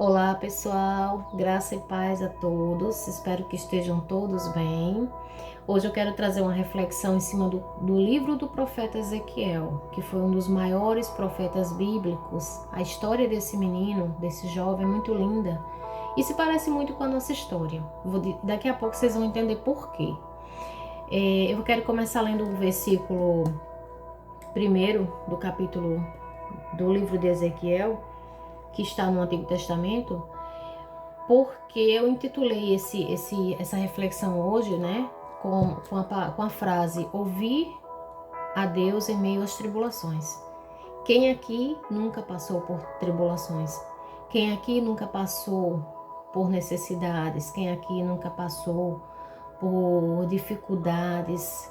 Olá pessoal, graça e paz a todos, espero que estejam todos bem. Hoje eu quero trazer uma reflexão em cima do livro do profeta Ezequiel, que foi um dos maiores profetas bíblicos. A história desse menino, desse jovem, é muito linda e se parece muito com a nossa história. Daqui a pouco vocês vão entender por quê. Eu quero começar lendo o versículo primeiro do capítulo do livro de Ezequiel, que está no Antigo Testamento, porque eu intitulei essa reflexão hoje, né, com a frase: ouvir a Deus em meio às tribulações. Quem aqui nunca passou por tribulações? Quem aqui nunca passou por necessidades? Quem aqui nunca passou por dificuldades?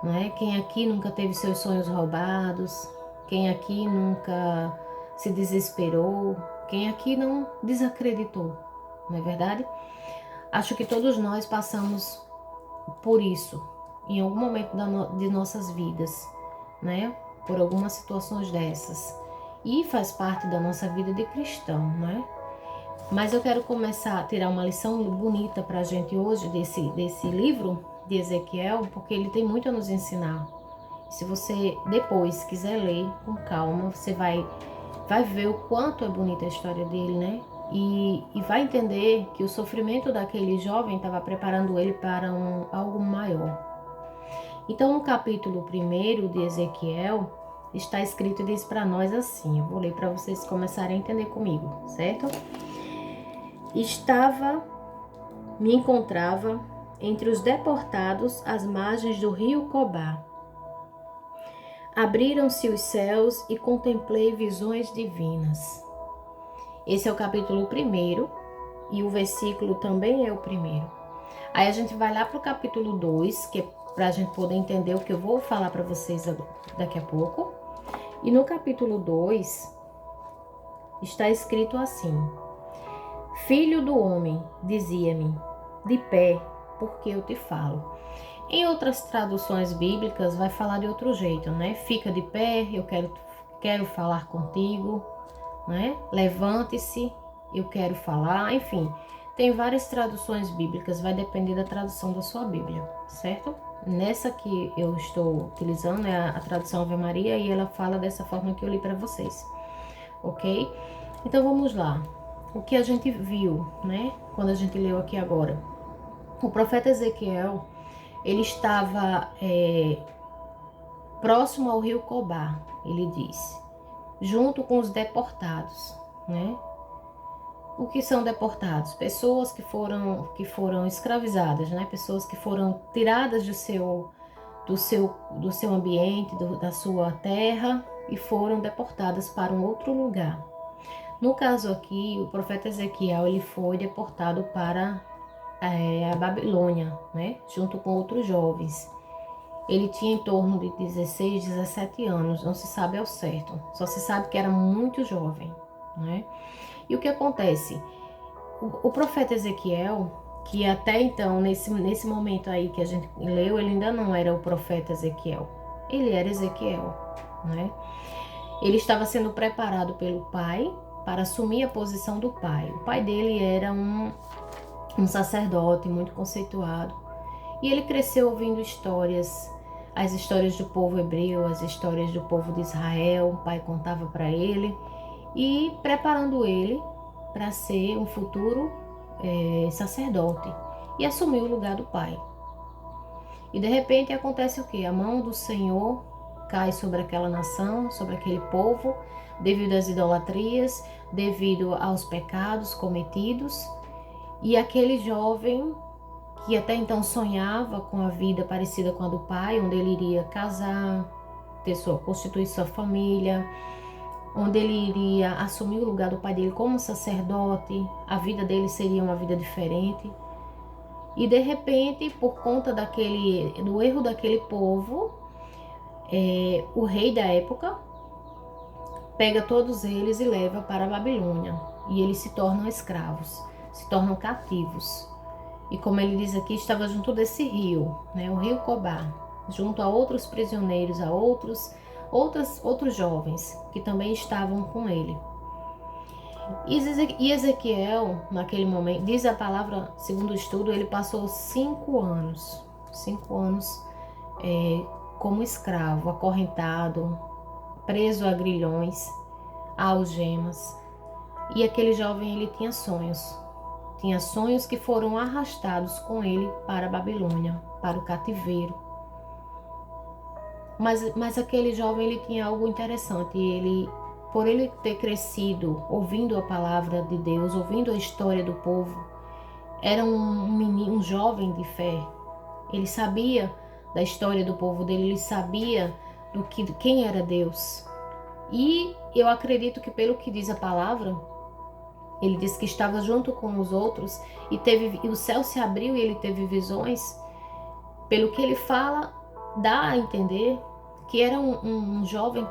Né? Quem aqui nunca teve seus sonhos roubados? Quem aqui nunca se desesperou? Quem aqui não desacreditou? Não é verdade? Acho que todos nós passamos por isso em algum momento de nossas vidas, né? Por algumas situações dessas. E faz parte da nossa vida de cristão, né? Mas eu quero começar a tirar uma lição bonita para a gente hoje desse livro de Ezequiel, porque ele tem muito a nos ensinar. Se você depois quiser ler com calma, você vai ver o quanto é bonita a história dele, né? E vai entender que o sofrimento daquele jovem estava preparando ele para algo maior. Então, no capítulo 1 de Ezequiel, está escrito e diz para nós assim, eu vou ler para vocês começarem a entender comigo, certo? Me encontrava entre os deportados às margens do rio Cobá. Abriram-se os céus e contemplei visões divinas. Esse é o capítulo 1 e o versículo também é o 1. Aí a gente vai lá para o capítulo 2, que é para a gente poder entender o que eu vou falar para vocês daqui a pouco. E no capítulo 2 está escrito assim: Filho do homem, dizia-me, de pé, porque eu te falo. Em outras traduções bíblicas vai falar de outro jeito, né? Fica de pé, eu quero falar contigo, né? Levante-se, eu quero falar, enfim. Tem várias traduções bíblicas, vai depender da tradução da sua Bíblia, certo? Nessa que eu estou utilizando é a tradução Ave Maria e ela fala dessa forma que eu li para vocês, ok? Então vamos lá. O que a gente viu, né? Quando a gente leu aqui agora. O profeta Ezequiel, ele estava próximo ao rio Cobá, ele disse, junto com os deportados, né? O que são deportados? Pessoas que foram escravizadas, né? Pessoas que foram tiradas do seu ambiente, da sua terra e foram deportadas para um outro lugar. No caso aqui, o profeta Ezequiel ele foi deportado para a Babilônia, né? Junto com outros jovens. Ele tinha em torno de 16, 17 anos, não se sabe ao certo. Só se sabe que era muito jovem, né? E o que acontece? O profeta Ezequiel, que até então, nesse momento aí que a gente leu, ele ainda não era o profeta Ezequiel. Ele era Ezequiel, né? Ele estava sendo preparado pelo pai para assumir a posição do pai. O pai dele era um sacerdote muito conceituado. E ele cresceu ouvindo as histórias do povo hebreu, as histórias do povo de Israel. O pai contava para ele e preparando ele para ser um futuro sacerdote e assumir o lugar do pai. E de repente acontece o quê? A mão do Senhor cai sobre aquela nação, sobre aquele povo, devido às idolatrias, devido aos pecados cometidos. E aquele jovem que até então sonhava com a vida parecida com a do pai, onde ele iria casar, constituir sua família, onde ele iria assumir o lugar do pai dele como sacerdote, a vida dele seria uma vida diferente. E de repente, por conta do erro daquele povo, o rei da época pega todos eles e leva para a Babilônia. E eles se tornam escravos, se tornam cativos. E como ele diz aqui, estava junto desse rio, né, o rio Cobá, junto a outros prisioneiros, a outros jovens que também estavam com ele. E Ezequiel, naquele momento, diz a palavra, segundo o estudo, ele passou 5 anos, 5 anos como escravo, acorrentado, preso a grilhões, a algemas. E aquele jovem, ele tinha sonhos que foram arrastados com ele para a Babilônia, para o cativeiro. Mas aquele jovem, ele tinha algo interessante. Por ele ter crescido ouvindo a palavra de Deus, ouvindo a história do povo, era um menino, um jovem de fé. Ele sabia da história do povo dele, ele sabia quem era Deus. E eu acredito que, pelo que diz a palavra, ele disse que estava junto com os outros e o céu se abriu e ele teve visões. Pelo que ele fala, dá a entender que era um jovem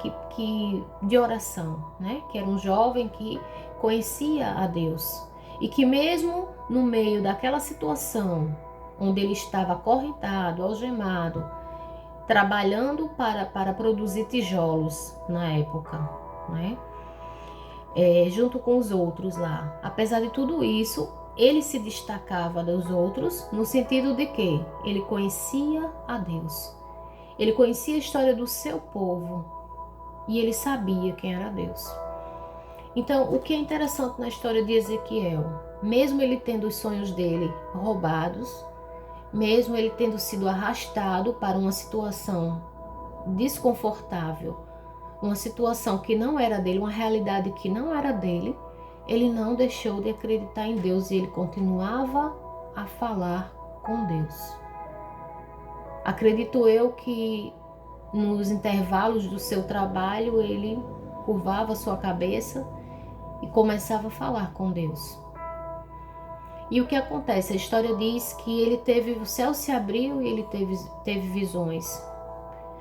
de oração, né? Que era um jovem que conhecia a Deus. E que mesmo no meio daquela situação, onde ele estava acorrentado, algemado, trabalhando para produzir tijolos na época, né? Junto com os outros lá. Apesar de tudo isso, ele se destacava dos outros no sentido de que ele conhecia a Deus. Ele conhecia a história do seu povo e ele sabia quem era Deus. Então, o que é interessante na história de Ezequiel, mesmo ele tendo os sonhos dele roubados, mesmo ele tendo sido arrastado para uma situação desconfortável, uma situação que não era dele, uma realidade que não era dele, ele não deixou de acreditar em Deus e ele continuava a falar com Deus. Acredito eu que nos intervalos do seu trabalho ele curvava sua cabeça e começava a falar com Deus. E o que acontece? A história diz que o céu se abriu e ele teve visões.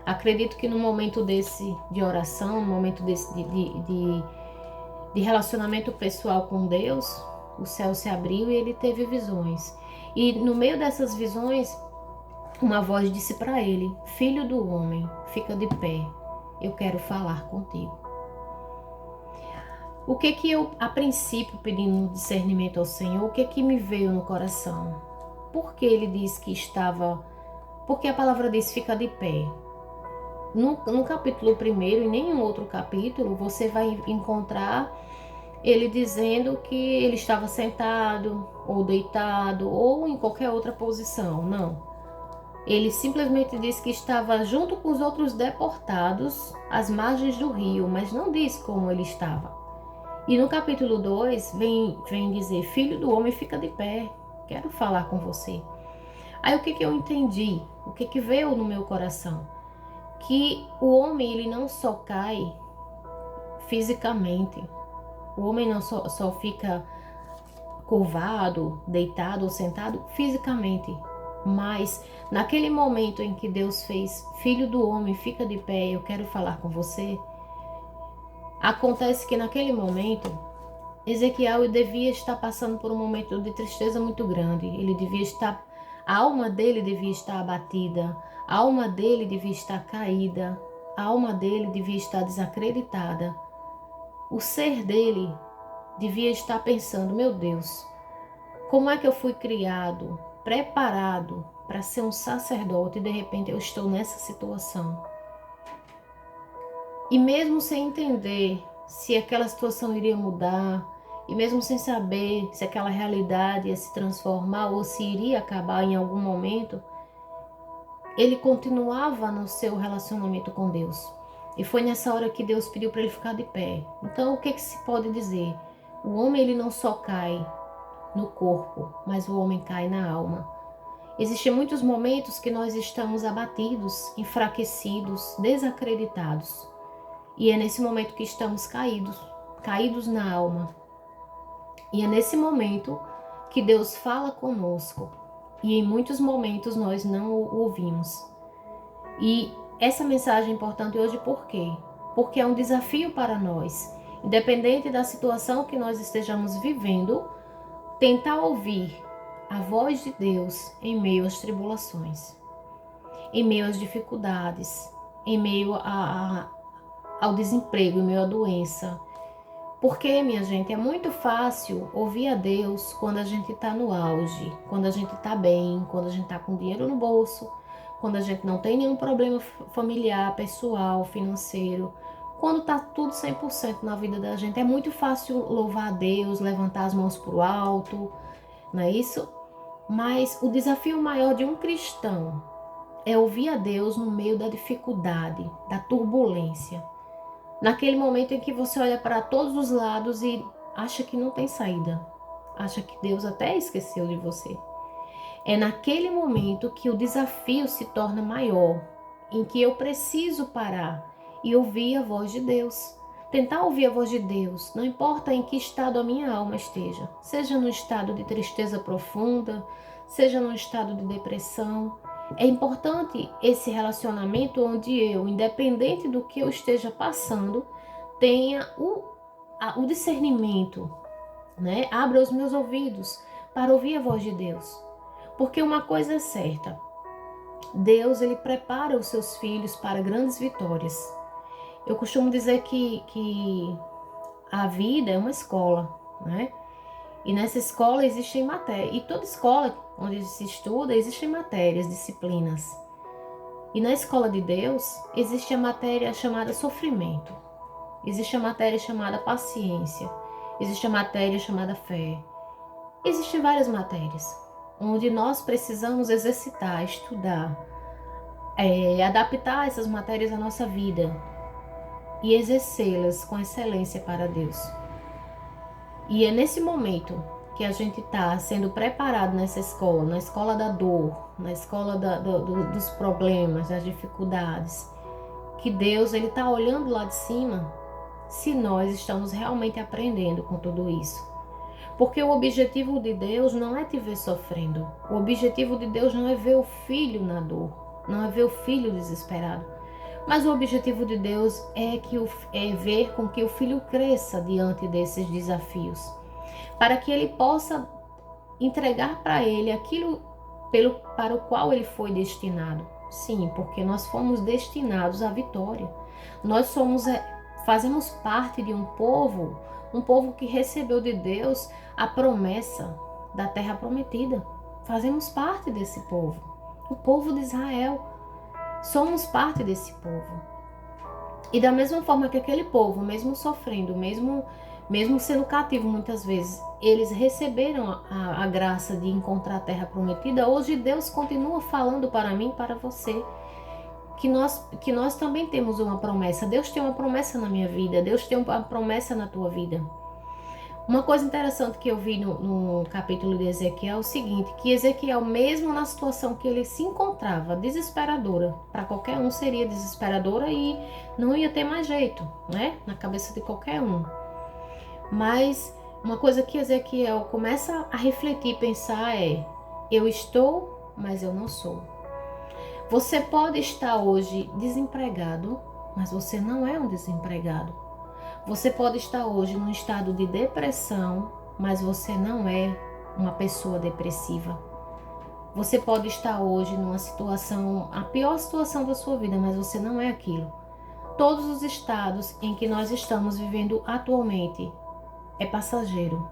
Acredito que no momento desse de oração, no momento desse de relacionamento pessoal com Deus, o céu se abriu e ele teve visões. E no meio dessas visões, uma voz disse para ele: Filho do homem, fica de pé, eu quero falar contigo. O que eu, a princípio, pedindo discernimento ao Senhor, o que me veio no coração? Porque ele disse que estava... Porque a palavra diz fica de pé. No capítulo 1 e nenhum outro capítulo, você vai encontrar ele dizendo que ele estava sentado, ou deitado, ou em qualquer outra posição. Não. Ele simplesmente diz que estava junto com os outros deportados às margens do rio, mas não diz como ele estava. E no capítulo 2 vem dizer: Filho do homem, fica de pé, quero falar com você. Aí o que eu entendi? O que veio no meu coração? Que o homem, ele não só cai fisicamente, o homem não só fica curvado, deitado ou sentado fisicamente, mas naquele momento em que Deus fez: Filho do homem, fica de pé, eu quero falar com você, acontece que naquele momento Ezequiel devia estar passando por um momento de tristeza muito grande. A alma dele devia estar abatida, a alma dele devia estar caída, a alma dele devia estar desacreditada. O ser dele devia estar pensando: meu Deus, como é que eu fui criado, preparado para ser um sacerdote e de repente eu estou nessa situação? E mesmo sem entender se aquela situação iria mudar, e mesmo sem saber se aquela realidade ia se transformar ou se iria acabar em algum momento, ele continuava no seu relacionamento com Deus. E foi nessa hora que Deus pediu para ele ficar de pé. Então, o que se pode dizer? O homem, ele não só cai no corpo, mas o homem cai na alma. Existem muitos momentos que nós estamos abatidos, enfraquecidos, desacreditados. E é nesse momento que estamos caídos na alma. E é nesse momento que Deus fala conosco. E em muitos momentos nós não o ouvimos. E essa mensagem é importante hoje por quê? Porque é um desafio para nós, independente da situação que nós estejamos vivendo, tentar ouvir a voz de Deus em meio às tribulações, em meio às dificuldades, em meio ao desemprego, em meio à doença. Porque, minha gente, é muito fácil ouvir a Deus quando a gente está no auge, quando a gente está bem, quando a gente está com dinheiro no bolso, quando a gente não tem nenhum problema familiar, pessoal, financeiro, quando está tudo 100% na vida da gente. É muito fácil louvar a Deus, levantar as mãos para o alto, não é isso? Mas o desafio maior de um cristão é ouvir a Deus no meio da dificuldade, da turbulência. Naquele momento em que você olha para todos os lados e acha que não tem saída, acha que Deus até esqueceu de você. É naquele momento que o desafio se torna maior, em que eu preciso parar e ouvir a voz de Deus. Tentar ouvir a voz de Deus, não importa em que estado a minha alma esteja, seja no estado de tristeza profunda, seja no estado de depressão. É importante esse relacionamento onde eu, independente do que eu esteja passando, tenha o discernimento, né? Abra os meus ouvidos para ouvir a voz de Deus. Porque uma coisa é certa, Deus ele prepara os seus filhos para grandes vitórias. Eu costumo dizer que a vida é uma escola, né? E nessa escola existem matérias, e toda escola onde se estuda existem matérias, disciplinas. E na escola de Deus existe a matéria chamada sofrimento, existe a matéria chamada paciência, existe a matéria chamada fé. Existem várias matérias onde nós precisamos exercitar, estudar, adaptar essas matérias à nossa vida e exercê-las com excelência para Deus. E é nesse momento que a gente está sendo preparado nessa escola, na escola da dor, na escola dos problemas, das dificuldades, que Deus ele está olhando lá de cima se nós estamos realmente aprendendo com tudo isso. Porque o objetivo de Deus não é te ver sofrendo. O objetivo de Deus não é ver o filho na dor, não é ver o filho desesperado. Mas o objetivo de Deus é ver com que o filho cresça diante desses desafios, para que ele possa entregar para ele aquilo para o qual ele foi destinado. Sim, porque nós fomos destinados à vitória. Nós fazemos parte de um povo que recebeu de Deus a promessa da terra prometida. Fazemos parte desse povo, o povo de Israel. Somos parte desse povo. E da mesma forma que aquele povo, mesmo sofrendo, mesmo sendo cativo muitas vezes, eles receberam a graça de encontrar a terra prometida. Hoje Deus continua falando para mim e para você que nós também temos uma promessa. Deus tem uma promessa na minha vida, Deus tem uma promessa na tua vida. Uma coisa interessante que eu vi no capítulo de Ezequiel é o seguinte, que Ezequiel, mesmo na situação que ele se encontrava, desesperadora, para qualquer um seria desesperadora e não ia ter mais jeito, né? Na cabeça de qualquer um. Mas uma coisa que Ezequiel começa a refletir e pensar é: eu estou, mas eu não sou. Você pode estar hoje desempregado, mas você não é um desempregado. Você pode estar hoje num estado de depressão, mas você não é uma pessoa depressiva. Você pode estar hoje numa situação, a pior situação da sua vida, mas você não é aquilo. Todos os estados em que nós estamos vivendo atualmente é passageiro,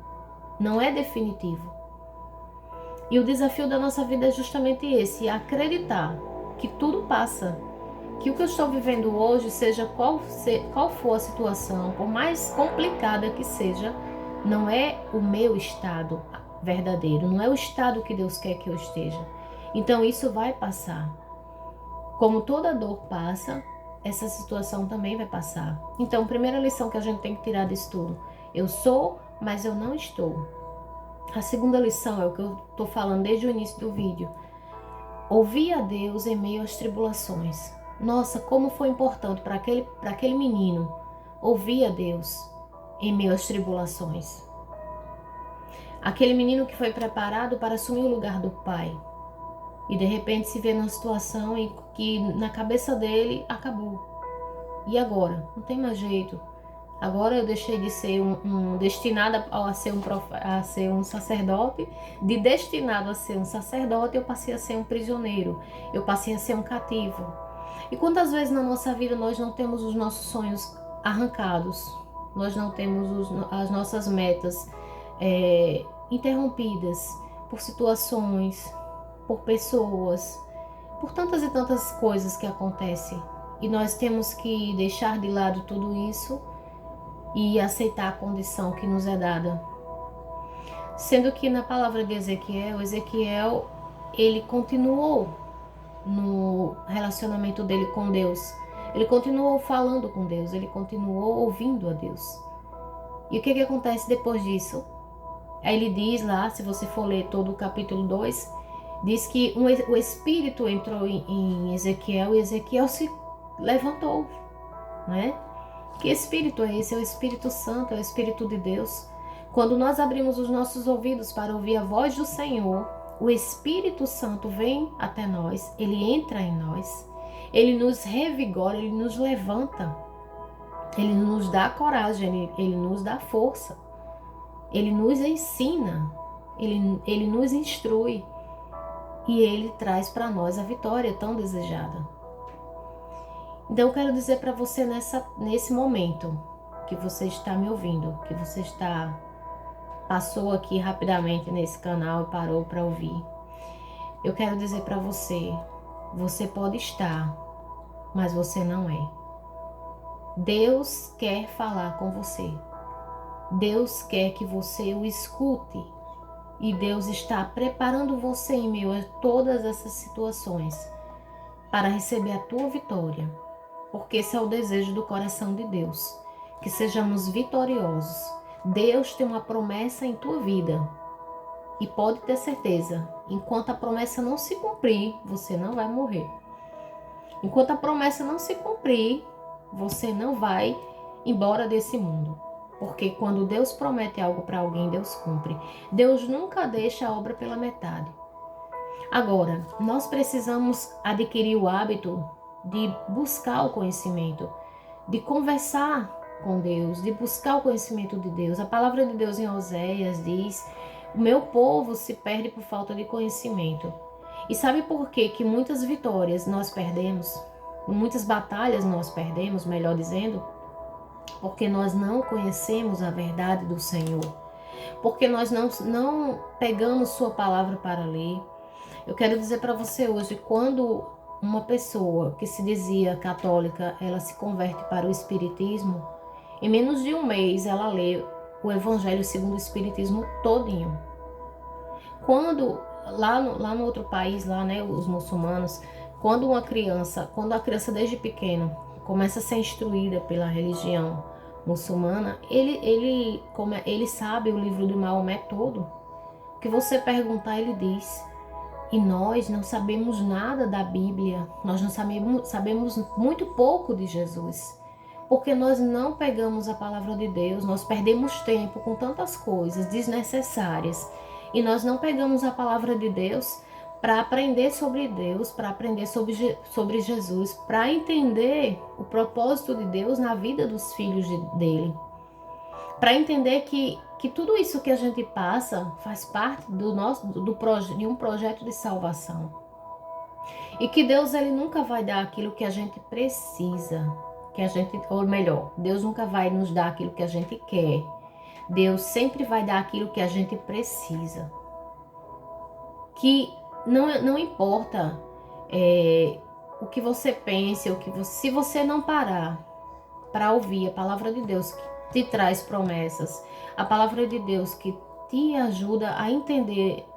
não é definitivo. E o desafio da nossa vida é justamente esse, acreditar que tudo passa. Que o que eu estou vivendo hoje, seja qual for a situação, por mais complicada que seja, não é o meu estado verdadeiro, não é o estado que Deus quer que eu esteja. Então isso vai passar. Como toda dor passa, essa situação também vai passar. Então, a primeira lição que a gente tem que tirar disso tudo: eu sou, mas eu não estou. A segunda lição é o que eu estou falando desde o início do vídeo: ouvir a Deus em meio às tribulações. Nossa, como foi importante para aquele menino ouvir a Deus em meio às tribulações. Aquele menino que foi preparado para assumir o lugar do pai. E de repente se vê numa situação em que na cabeça dele acabou. E agora? Não tem mais jeito. Agora eu deixei de ser destinado a ser um sacerdote. De destinado a ser um sacerdote, eu passei a ser um prisioneiro. Eu passei a ser um cativo. E quantas vezes na nossa vida nós não temos os nossos sonhos arrancados? nós não temos as nossas metas interrompidas por situações, por pessoas, por tantas e tantas coisas que acontecem. E nós temos que deixar de lado tudo isso e aceitar a condição que nos é dada. Sendo que na palavra de Ezequiel, ele continuou no relacionamento dele com Deus. Ele continuou falando com Deus, ele continuou ouvindo a Deus. E o que acontece depois disso? Aí ele diz lá, se você for ler todo o capítulo 2, diz que o Espírito entrou em Ezequiel e Ezequiel se levantou, né? Que Espírito é esse? É o Espírito Santo, é o Espírito de Deus. Quando nós abrimos os nossos ouvidos para ouvir a voz do Senhor, o Espírito Santo vem até nós, ele entra em nós, ele nos revigora, ele nos levanta, ele nos dá coragem, ele nos dá força, ele nos ensina, ele nos instrui e ele traz para nós a vitória tão desejada. Então eu quero dizer para você nesse momento que você está me ouvindo, que você passou aqui rapidamente nesse canal e parou para ouvir. Eu quero dizer para você, você pode estar, mas você não é. Deus quer falar com você. Deus quer que você o escute. E Deus está preparando você em meio a todas essas situações para receber a tua vitória. Porque esse é o desejo do coração de Deus, que sejamos vitoriosos. Deus tem uma promessa em tua vida e pode ter certeza, enquanto a promessa não se cumprir, você não vai morrer. Enquanto a promessa não se cumprir, você não vai embora desse mundo. Porque quando Deus promete algo para alguém, Deus cumpre. Deus nunca deixa a obra pela metade. Agora, nós precisamos adquirir o hábito de buscar o conhecimento, de conversar com Deus, de buscar o conhecimento de Deus. A palavra de Deus em Oséias diz: o meu povo se perde por falta de conhecimento. E sabe por quê que muitas vitórias nós perdemos? Muitas batalhas nós perdemos, melhor dizendo? Porque nós não conhecemos a verdade do Senhor. Porque nós não pegamos sua palavra para ler. Eu quero dizer para você hoje, quando uma pessoa que se dizia católica, ela se converte para o espiritismo, em menos de um mês ela lê o Evangelho segundo o Espiritismo todinho. Quando lá no outro país, lá, né, os muçulmanos, quando a criança desde pequeno começa a ser instruída pela religião muçulmana, ele sabe o livro de Maomé todo. O que você perguntar, ele diz. E nós não sabemos nada da Bíblia, nós não sabemos muito pouco de Jesus. Porque nós não pegamos a palavra de Deus, nós perdemos tempo com tantas coisas desnecessárias. E nós não pegamos a palavra de Deus para aprender sobre Deus, para aprender sobre Jesus, para entender o propósito de Deus na vida dos filhos dele. Para entender que tudo isso que a gente passa faz parte de um projeto de salvação. E que Deus ele nunca vai dar aquilo que a gente precisa, ou melhor, Deus nunca vai nos dar aquilo que a gente quer. Deus sempre vai dar aquilo que a gente precisa. Que não importa o que você pense, se você não parar para ouvir a palavra de Deus que te traz promessas, a palavra de Deus que te ajuda a entender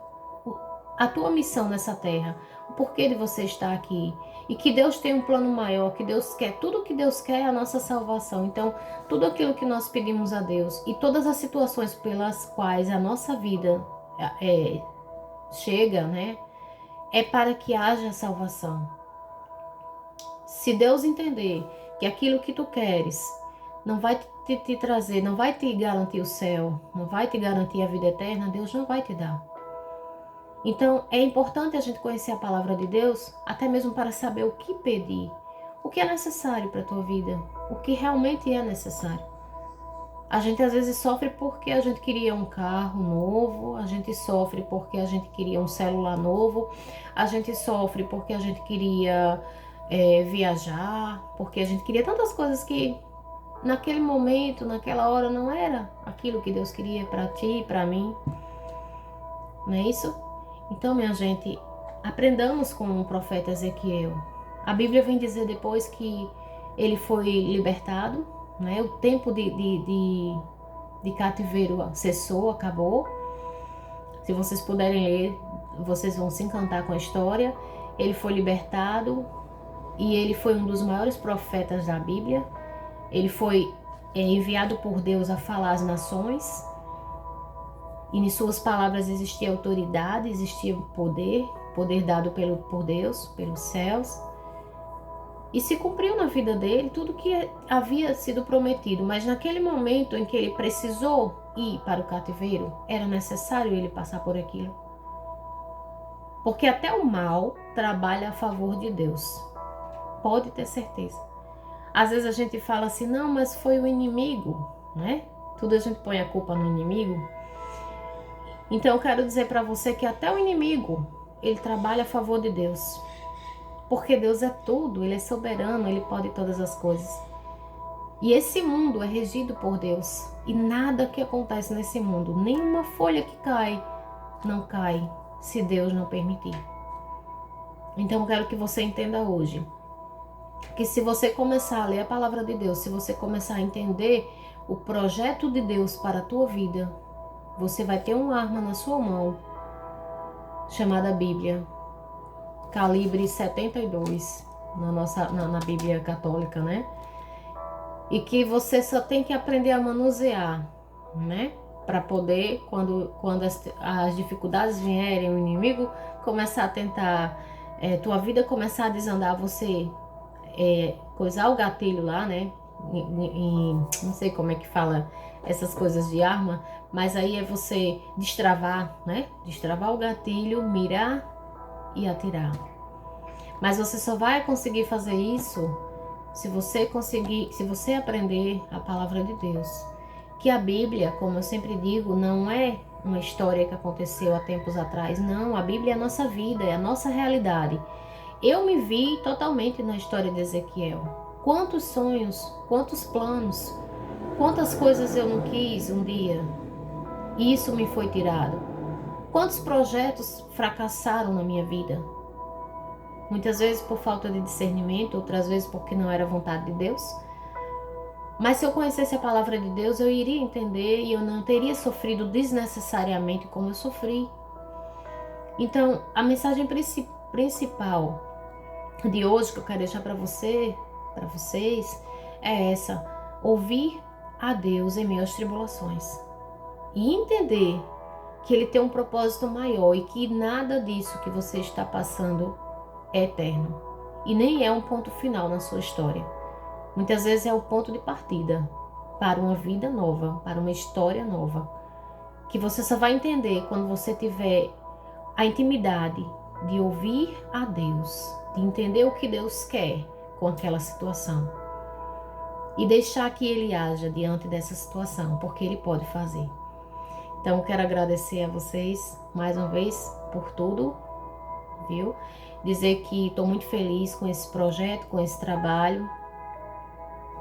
a tua missão nessa terra, o porquê de você estar aqui, e que Deus tem um plano maior, que Deus quer, tudo que Deus quer é a nossa salvação. Então, tudo aquilo que nós pedimos a Deus e todas as situações pelas quais a nossa vida chega, né, é para que haja salvação. Se Deus entender que aquilo que tu queres não vai te trazer, não vai te garantir o céu, não vai te garantir a vida eterna, Deus não vai te dar. Então, é importante a gente conhecer a palavra de Deus, até mesmo para saber o que pedir, o que é necessário para a tua vida, o que realmente é necessário. A gente às vezes sofre porque a gente queria um carro novo, a gente sofre porque a gente queria um celular novo, a gente sofre porque a gente queria viajar, porque a gente queria tantas coisas que naquele momento, naquela hora, não era aquilo que Deus queria para ti e para mim. Não é isso? Então, minha gente, aprendamos com o profeta Ezequiel. A Bíblia vem dizer depois que ele foi libertado, né? O tempo de cativeiro cessou, acabou. Se vocês puderem ler, vocês vão se encantar com a história. Ele foi libertado e ele foi um dos maiores profetas da Bíblia. Ele foi enviado por Deus a falar às nações. E em suas palavras existia autoridade, existia poder, poder dado por Deus, pelos céus. E se cumpriu na vida dele tudo que havia sido prometido, mas naquele momento em que ele precisou ir para o cativeiro, era necessário ele passar por aquilo. Porque até o mal trabalha a favor de Deus. Pode ter certeza. Às vezes a gente fala assim, não, mas foi o inimigo, né? Tudo a gente põe a culpa no inimigo. Então eu quero dizer para você que até o inimigo, ele trabalha a favor de Deus. Porque Deus é tudo, Ele é soberano, Ele pode todas as coisas. E esse mundo é regido por Deus. E nada que acontece nesse mundo, nenhuma folha que cai, não cai se Deus não permitir. Então eu quero que você entenda hoje que se você começar a ler a palavra de Deus, se você começar a entender o projeto de Deus para a tua vida, você vai ter uma arma na sua mão chamada Bíblia. Calibre 72 na Bíblia católica, né? E que você só tem que aprender a manusear, né? Para poder, quando as dificuldades vierem, o inimigo começar a tentar, tua vida começar a desandar, você coisar o gatilho lá, né? Não sei como é que fala essas coisas de arma, mas aí é você destravar, né? Destravar o gatilho, mirar e atirar. Mas você só vai conseguir fazer isso se você aprender a palavra de Deus. Que a Bíblia, como eu sempre digo, não é uma história que aconteceu há tempos atrás. Não, a Bíblia é a nossa vida, é a nossa realidade. Eu me vi totalmente na história de Ezequiel. Quantos sonhos, quantos planos, quantas coisas eu não quis um dia. E isso me foi tirado. Quantos projetos fracassaram na minha vida? Muitas vezes por falta de discernimento, outras vezes porque não era vontade de Deus. Mas se eu conhecesse a palavra de Deus, eu iria entender e eu não teria sofrido desnecessariamente como eu sofri. Então, a mensagem principal de hoje que eu quero deixar para vocês, é essa: ouvir a Deus em meio às tribulações e entender que Ele tem um propósito maior e que nada disso que você está passando é eterno e nem é um ponto final na sua história. Muitas vezes é o ponto de partida para uma vida nova, para uma história nova, que você só vai entender quando você tiver a intimidade de ouvir a Deus, de entender o que Deus quer com aquela situação e deixar que Ele haja diante dessa situação, porque Ele pode fazer. Então eu quero agradecer a vocês mais uma vez por tudo, viu? Dizer que estou muito feliz com esse projeto, com esse trabalho,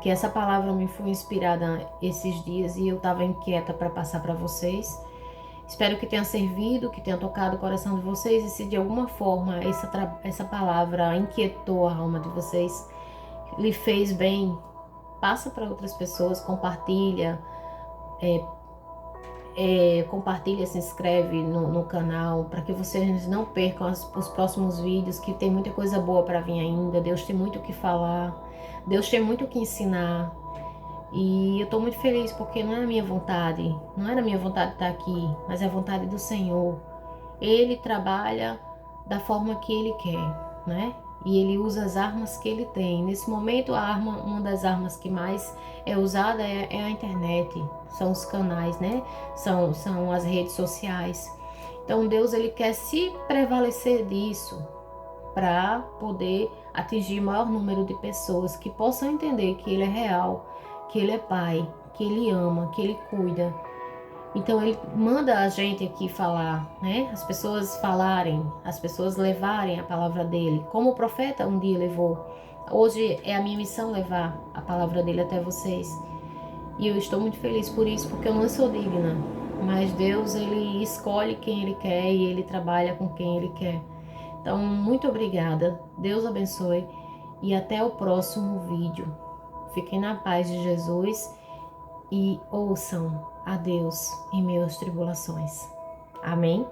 que essa palavra me foi inspirada esses dias e eu estava inquieta para passar para vocês. Espero que tenha servido, que tenha tocado o coração de vocês e se de alguma forma essa palavra inquietou a alma de vocês, lhe fez bem, passa para outras pessoas, compartilha, compartilha, se inscreve no canal para que vocês não percam os próximos vídeos, que tem muita coisa boa para vir ainda. Deus tem muito o que falar, Deus tem muito o que ensinar. E eu estou muito feliz porque não é a minha vontade, não era a minha vontade de estar aqui, mas é a vontade do Senhor. Ele trabalha da forma que Ele quer, né? E Ele usa as armas que Ele tem. Nesse momento, uma das armas que mais é usada é a internet, são os canais, né? São as redes sociais. Então Deus, Ele quer se prevalecer disso para poder atingir o maior número de pessoas que possam entender que Ele é real, que Ele é Pai, que Ele ama, que Ele cuida. Então Ele manda a gente aqui falar, né? As pessoas falarem, as pessoas levarem a palavra dEle, como o profeta um dia levou. Hoje é a minha missão levar a palavra dEle até vocês. E eu estou muito feliz por isso, porque eu não sou digna. Mas Deus, Ele escolhe quem Ele quer e Ele trabalha com quem Ele quer. Então, muito obrigada. Deus abençoe e até o próximo vídeo. Fiquem na paz de Jesus e ouçam a Deus em meus tribulações. Amém?